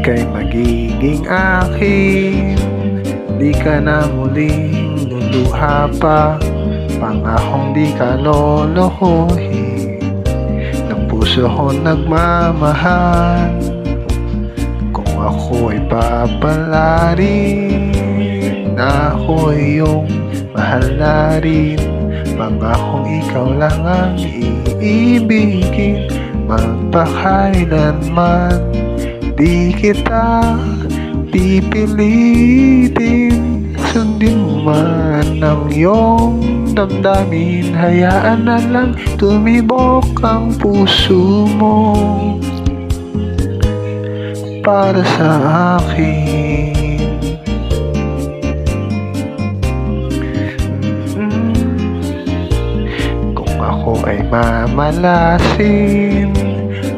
ika'y magiging akin. Di ka na muling luluha pa, pangakong di ka lolokohin. Ng puso ko nagmamahal, kung ako ay papalarin, ako ay iyong mahal na rin. Pangakong ikaw lang ang iibigin, magpakailanman di kita pipilitin. Sundin mo man ang iyong damdamin, hayaan na lang tumibok ang puso mo para sa akin. Kung ako ay mamalasin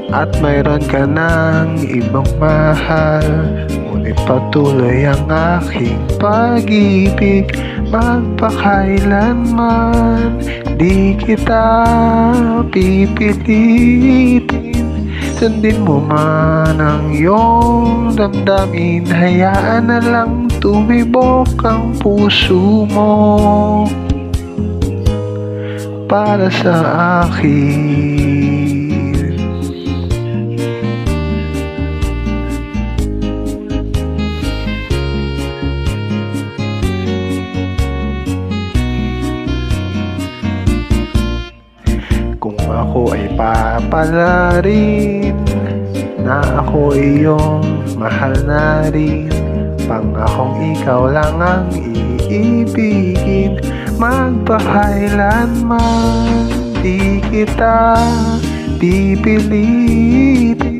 at mayroon ka ng ibang mahal, ngunit patuloy ang aking pag-ibig, magpakailanman di kita pipilitin. Sundin mo man ang iyong damdamin, hayaan na lang tumibok ang puso mo para sa akin. Kung ako ay papalarin, na ako iyong mahal na rin, pangakong ikaw lang ang iibigin, magpakailanman di kita pipilitin.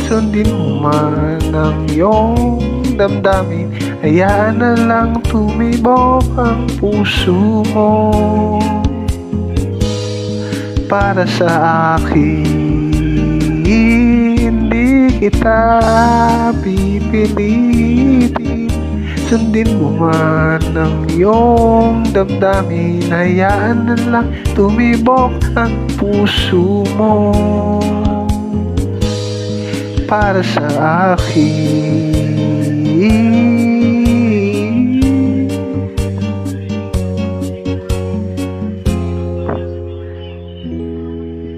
Sundin mo man ang iyong damdamin, hayaan na lang tumibok ang puso mo para sa akin. Di kita pipilitin. Sundin mo man ang iyong damdamin, hayaan na lang tumibok ang puso mo para sa akin.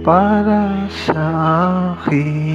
Para sa akin.